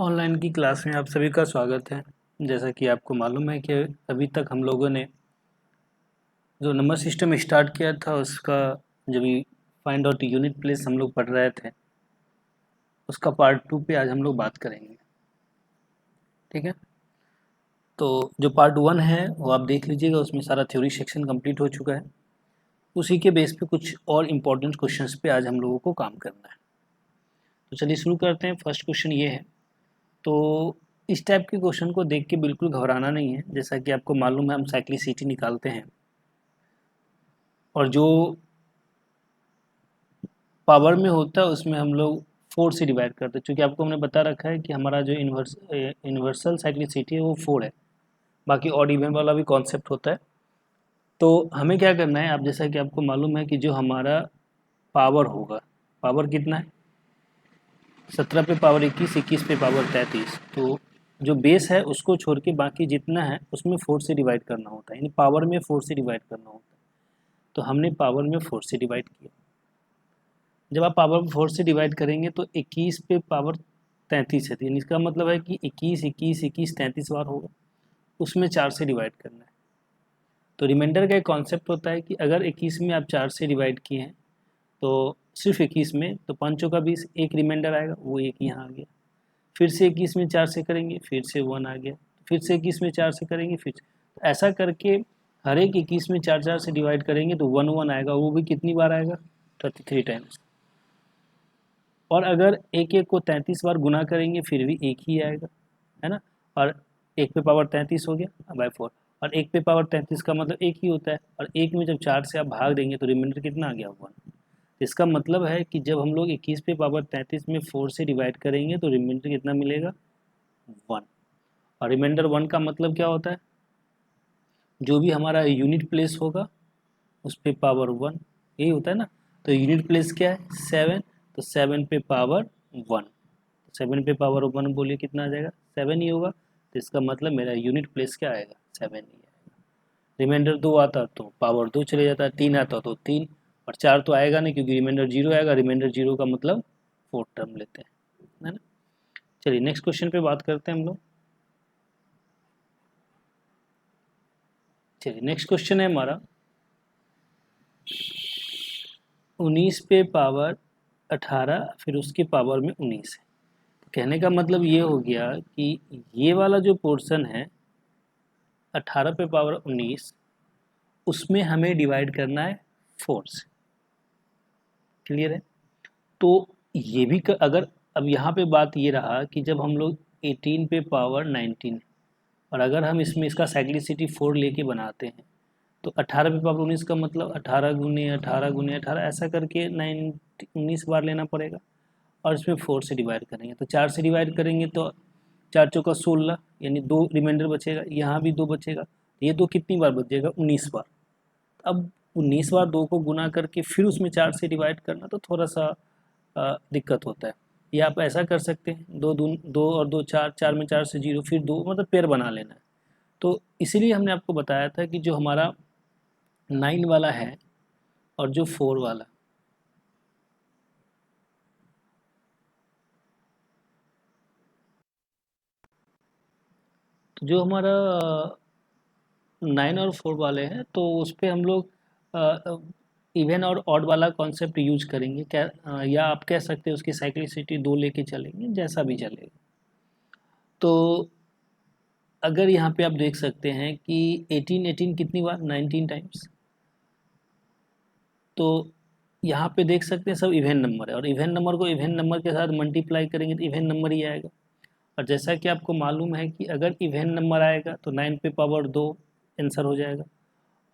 Online की class में आप सभी का स्वागत है। जैसा कि आपको मालूम है कि अभी तक हम लोगों ने जो नंबर सिस्टम स्टार्ट किया था उसका जो भी फाइंड आउट यूनिट प्लेस हम लोग पढ़ रहे थे उसका पार्ट 2 पे आज हम लोग बात करेंगे। ठीक है, तो जो पार्ट 1 है वो आप देख लीजिएगा, उसमें सारा थ्योरी सेक्शन कंप्लीट हो चुका है। उसी के बेस पे कुछ और इम्पोर्टेंट क्वेश्चंस पे आज हम लोगों को काम करना है। तो चलिए शुरू करते हैं। फर्स्ट क्वेश्चन ये है, तो इस टाइप के क्वेश्चन को देख के बिल्कुल घबराना नहीं है। जैसा कि आपको मालूम है हम साइक्लिसिटी निकालते हैं और जो पावर में होता है उसमें हम लोग 4 से डिवाइड करते हैं, क्योंकि आपको हमने बता रखा है कि हमारा जो यूनिवर्सल साइक्लिसिटी है वो 4 है। बाकी ऑड इवन वाला भी कॉन्सेप्ट होता है। तो हमें क्या करना है, आप जैसा कि आपको मालूम है कि जो हमारा पावर होगा, पावर कितना है 17 पे पावर 21, 21 पे पावर 33। तो जो बेस है उसको छोड़ के बाकी जितना है उसमें 4 से डिवाइड करना होता है, यानी पावर में 4 से डिवाइड करना होता है। तो हमने पावर में 4 से डिवाइड किया। जब आप पावर 4 से डिवाइड करेंगे तो 21 पे पावर 33 है, यानी इसका मतलब है कि 21 21 21 33 बार होगा, उसमें 4 से डिवाइड करना है। तो रिमाइंडर का एक कॉन्सेप्ट होता है कि अगर 21 में आप 4 से डिवाइड किए हैं तो सिर्फ 21 में, तो 5 का 20, एक रिमाइंडर आएगा, वो एक यहाँ आ गया। फिर से 21 में 4 से करेंगे, फिर से 1 आ गया। फिर से 21 में 4 से करेंगे, फिर से। तो ऐसा करके हर एक 21 में 4 4 से डिवाइड करेंगे तो 1 1 आएगा, वो भी कितनी बार आएगा 33 टाइम्स। और अगर एक एक को 33 बार गुना करेंगे फिर भी एक ही आएगा, है ना। और एक पे पावर 33 हो गया बाय 4, और एक पे पावर 33 का मतलब एक ही होता है। और एक में जब 4 से आप भाग देंगे तो रिमाइंडर कितना आ गया 1। इसका मतलब है कि जब हम लोग 21 पे पावर 33 में 4 से डिवाइड करेंगे तो रिमाइंडर कितना मिलेगा 1। और रिमाइंडर 1 का मतलब क्या होता है, जो भी हमारा यूनिट प्लेस होगा उस पे पावर 1, यही होता है ना। तो यूनिट प्लेस क्या है 7, तो 7 पे पावर 1, 7 पे पावर 1 बोलिए कितना आ जाएगा 7 ही होगा। तो इसका मतलब मेरा यूनिट प्लेस क्या आएगा 7 ही आएगा। रिमाइंडर 2 आता तो पावर 2 चले जाता है, 3 आता तो 3, और 4 तो आएगा नहीं क्योंकि रिमाइंडर 0 आएगा। रिमाइंडर 0 का मतलब 4 टर्म लेते हैं, है ना। चलिए नेक्स्ट क्वेश्चन पे बात करते हैं हम लोग। चलिए नेक्स्ट क्वेश्चन है हमारा 19 पे पावर 18 फिर उसके पावर में 19 है। कहने का मतलब ये हो गया कि ये वाला जो पोर्शन है 18 पे पावर 19, उसमें हमें डिवाइड करना है 4 से। क्लियर है। तो ये भी अगर अब यहाँ पे बात ये रहा कि जब हम लोग 18 पे पावर 19, और अगर हम इसमें इसका साइक्लिसिटी 4 लेके बनाते हैं तो 18 पे पावर 19 का मतलब 18 गुने 18 गुने 18 ऐसा करके 19 बार लेना पड़ेगा। और इसमें 4 से डिवाइड करेंगे तो 4 से डिवाइड करेंगे तो 4 चौका 16, यानी 2 रिमाइंडर बचेगा, यहाँ भी 2 बचेगा। ये 2 कितनी बार बचेगा 19 बार। अब 19 बार 2 को गुना करके फिर उसमें 4 से डिवाइड करना तो थोड़ा सा दिक्कत होता है। या आप ऐसा कर सकते हैं, 2 और 2 4, 4 में 4 से 0, फिर 2 मतलब पेयर बना लेना है। तो इसीलिए हमने आपको बताया था कि जो हमारा 9 वाला है और जो 4 वाला, तो जो हमारा 9 और 4 वाले हैं तो उस पर हम लोग इवन और ऑड वाला कॉन्सेप्ट यूज करेंगे क्या, या आप कह सकते हैं उसकी साइक्लिसिटी 2 लेके चलेंगे, जैसा भी चलेगा। तो अगर यहाँ पे आप देख सकते हैं कि 18 18 कितनी बार 19 टाइम्स। तो यहाँ पे देख सकते हैं सब इवन नंबर है, और इवन नंबर को इवन नंबर के साथ मल्टीप्लाई करेंगे तो इवन नंबर ही आएगा। और जैसा कि आपको मालूम है कि अगर इवन नंबर आएगा तो 9 पे पावर 2 आंसर हो जाएगा,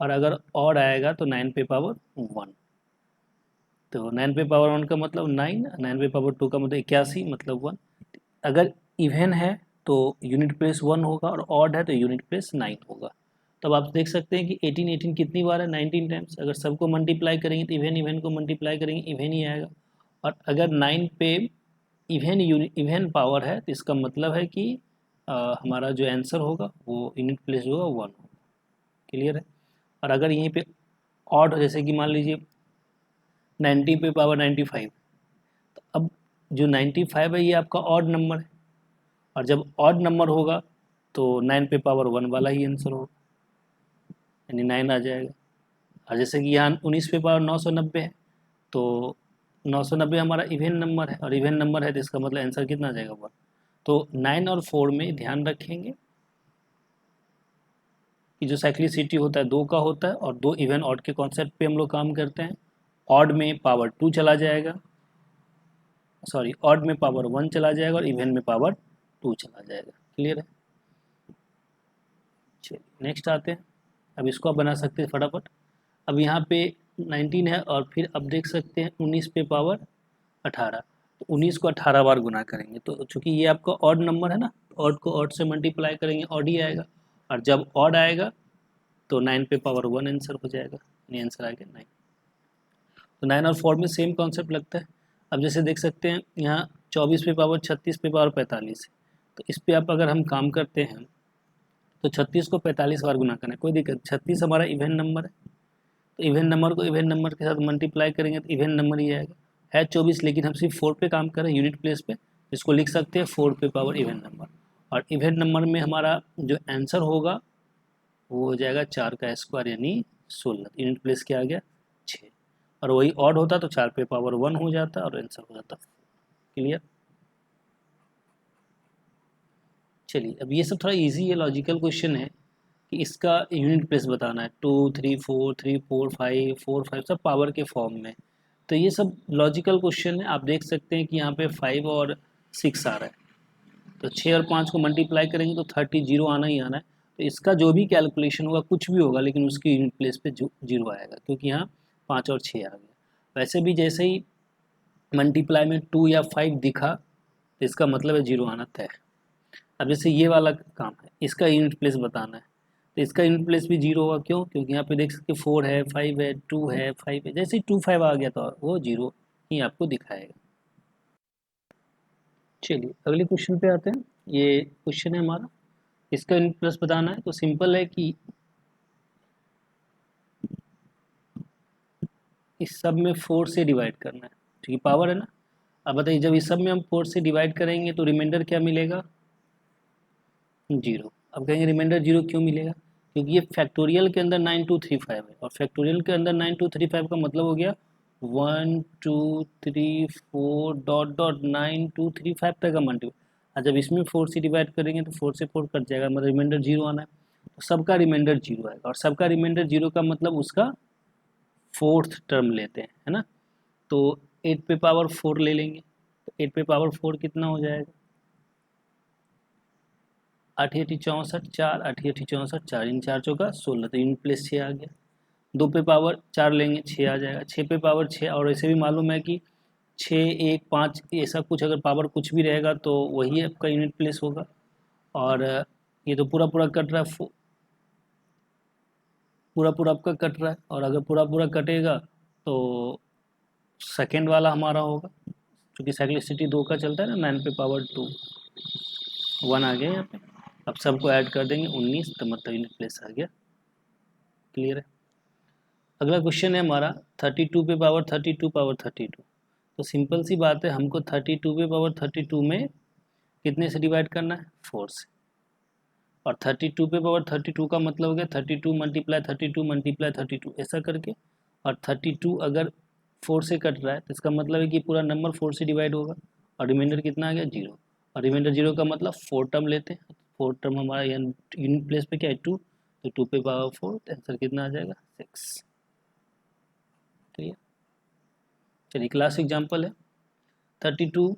और अगर ऑड आएगा तो 9 पे पावर 1। तो 9 पे पावर 1 का मतलब 9, 9 पे पावर 2 का मतलब 81 मतलब 1। अगर इवन है तो यूनिट प्लेस 1 होगा, और ऑड है तो यूनिट प्लेस 9 होगा। तब आप देख सकते हैं कि 18 18 कितनी बार है 19 टाइम्स। अगर सबको मल्टीप्लाई करेंगे तो इवन इवन को मल्टीप्लाई करेंगे इवन ही आएगा। और अगर 9 पे इवन पावर है तो इसका मतलब है कि हमारा जो आंसर होगा वो यूनिट प्लेस होगा 1 होगा। क्लियर है। और अगर यहीं पे ऑड, जैसे कि मान लीजिए 90 पे पावर 95, तो अब जो 95 है ये आपका ऑड नंबर है, और जब ऑड नंबर होगा तो 9 पे पावर 1 वाला ही आंसर होगा, यानी 9 आ जाएगा। और जैसे कि यहाँ 19 पे पावर 990 है, तो 990 हमारा इवेन नंबर है, और इवेन नंबर है तो इसका मतलब आंसर कितना आ जाएगा 1। तो 9 और 4 में ध्यान रखेंगे कि जो साइक्लिसिटी होता है 2 का होता है, और 2 इवन ऑड के कॉन्सेप्ट पे हम लोग काम करते हैं। ऑड में पावर 2 चला जाएगा, सॉरी ऑड में पावर 1 चला जाएगा और इवन में पावर 2 चला जाएगा। क्लियर है? चलिए नेक्स्ट आते हैं। अब इसको आप बना सकते हैं फटाफट। अब यहाँ पे 19 है और फिर अब देख सकते हैं 19 पे पावर 18, तो 19 को 18 बार गुना करेंगे, तो चूंकि ये आपका ऑड नंबर है ना, ऑड को ऑड से मल्टीप्लाई करेंगे, ऑड ही आएगा। और जब ऑड आएगा तो 9 पे पावर 1 आंसर हो जाएगा, यानी आंसर आ गया 9। तो 9 और 4 में सेम कॉन्सेप्ट लगता है। अब जैसे देख सकते हैं यहाँ 24 पे पावर 36 पे पावर 45 है, तो इस पर आप अगर हम काम करते हैं तो 36 को 45 बार गुना करना है, कोई दिक्कत। 36 हमारा इवन नंबर है, तो इवन नंबर को इवन नंबर के साथ मल्टीप्लाई करेंगे तो इवन नंबर ही आएगा। है 24 लेकिन हम सिर्फ 4 पे काम करें यूनिट प्लेस पे, इसको लिख सकते हैं 4 पे पावर इवन नंबर। और इवन नंबर में हमारा जो आंसर होगा वो हो जाएगा 4 का स्क्वायर यानी 16। यूनिट प्लेस क्या आ गया 6, और वही ऑड होता तो 4 पे पावर 1 हो जाता और आंसर हो जाता। क्लियर? चलिए अब ये सब थोड़ा इजी है, लॉजिकल क्वेश्चन है कि इसका यूनिट प्लेस बताना है। 2 3 4 3 4 5 4 5 सब पावर के फॉर्म में, तो ये सब लॉजिकल क्वेश्चन है। आप देख सकते हैं कि यहाँ पे 5 और 6 आ रहा है, तो 6 और 5 को मल्टीप्लाई करेंगे तो 30 जीरो आना ही आना है। तो इसका जो भी कैलकुलेशन होगा कुछ भी होगा, लेकिन उसकी यूनिट प्लेस पे जीरो आएगा, क्योंकि यहाँ 5 और 6 आ गया। वैसे भी जैसे ही मल्टीप्लाई में 2 या 5 दिखा तो इसका मतलब है जीरो आना तय है। अब जैसे ये वाला काम है, इसका यूनिट प्लेस बताना है, तो इसका यूनिट प्लेस भी जीरो होगा। क्यों? क्योंकि यहाँ पे देख सकते 4 है 5 है 2 है 5 है, जैसे ही 2 5 आ गया तो वो जीरो ही आपको दिखाएगा। चलिए अगले क्वेश्चन पे आते हैं। ये क्वेश्चन है हमारा, इसका यूनिट प्लेस बताना है। तो सिंपल है कि इस सब में 4 से डिवाइड करना है, ठीक है, पावर है ना। अब बताइए जब इस सब में हम 4 से डिवाइड करेंगे तो रिमाइंडर क्या मिलेगा? जीरो। अब कहेंगे रिमाइंडर जीरो क्यों मिलेगा? क्योंकि ये फैक्टोरियल के अंदर 9235 है, और फैक्टोरियल के अंदर 9235 का मतलब हो गया 1 2 3 4 डॉट डॉट 9235 तक का मल्टीपल। और जब इसमें 4 से डिवाइड करेंगे तो 4 से 4 कट जाएगा, मतलब रिमाइंडर जीरो आना है। तो सबका रिमाइंडर जीरो आएगा, और सबका रिमाइंडर जीरो का मतलब उसका फोर्थ टर्म लेते हैं, है ना। तो 8 पे पावर 4 ले लेंगे, तो 8 पे पावर 4 कितना हो जाएगा? 8 8 64 4, 8 8 64 4, इन 4 चौका 16, तो यूनिट प्लेस 6 आ गया। 2 पे पावर 4 लेंगे 6 आ जाएगा। 6 पे पावर 6, और ऐसे भी मालूम है कि 6 1 5 ऐसा कुछ अगर पावर कुछ भी रहेगा तो वही आपका यूनिट प्लेस होगा। और ये तो पूरा पूरा कट रहा है, पूरा पूरा आपका कट रहा है, और अगर पूरा पूरा कटेगा तो सेकेंड वाला हमारा होगा, क्योंकि साइक्लिसिटी 2 का चलता है ना, 9 पे पावर 2 1 आ गया यहाँ पे। अब सबको ऐड कर देंगे 19, तो मतलब यूनिट प्लेस आ गया। क्लियर है? अगला क्वेश्चन है हमारा 32 पे पावर 32 पावर 32। तो सिंपल सी बात है, हमको 32 पे पावर 32 में कितने से डिवाइड करना है? 4 से। और 32 पे पावर 32 का मतलब हो गया 32 मल्टीप्लाई 32 मल्टीप्लाई 32 ऐसा करके। और 32 अगर 4 से कट रहा है तो इसका मतलब है कि पूरा नंबर 4 से डिवाइड होगा, और रिमाइंडर कितना आ गया? जीरो। और रिमाइंडर जीरो का मतलब 4 टर्म लेते हैं, 4 टर्म हमारा यूनिट प्लेस पे क्या है 2, तो 2 पे पावर 4, तो आंसर कितना आ जाएगा? 6। क्लियर? चलिए क्लास एग्जाम्पल है 32,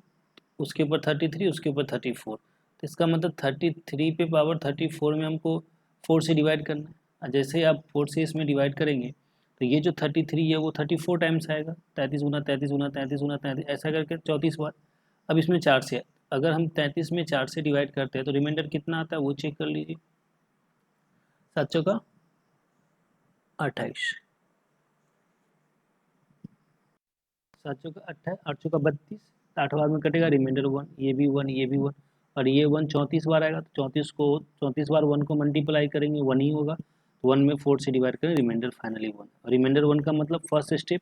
उसके ऊपर 33, उसके ऊपर 34, तो इसका मतलब 33 पे पावर 34 में हमको 4 से डिवाइड करना है। और जैसे ही आप 4 से इसमें डिवाइड करेंगे तो ये जो 33 है वो 34 टाइम्स आएगा, 33 गुना 33 गुना 33 गुना 33 ऐसा करके 34 बार। अब इसमें 4 से, अगर हम 33 में 4 से डिवाइड करते हैं तो रिमाइंडर कितना आता है वो चेक कर लीजिए। 7 चौका 28, 7 चौका 28, 8 चौका 32, 8 बार में कटेगा, रिमाइंडर 1, ये भी 1 ये भी 1, और ये 1 34 बार आएगा, तो 34 बार 1 को मल्टीप्लाई करेंगे 1 ही होगा। 1 में 4 से डिवाइड करें, रिमाइंडर फाइनली 1, और रिमाइंडर 1 का मतलब फर्स्ट स्टेप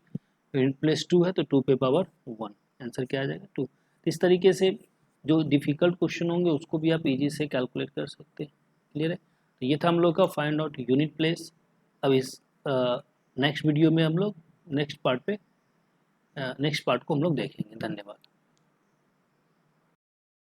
यूनिट प्लेस 2 है, तो 2 पे पावर 1, आंसर क्या आ जाएगा? 2। तो इस तरीके से जो डिफ़िकल्ट क्वेश्चन होंगे उसको भी आप इजी से कैलकुलेट कर सकते हैं। क्लियर है? तो ये था हम लोग का फाइंड आउट यूनिट प्लेस। अब इस नेक्स्ट वीडियो में हम लोग नेक्स्ट पार्ट को हम लोग देखेंगे। धन्यवाद।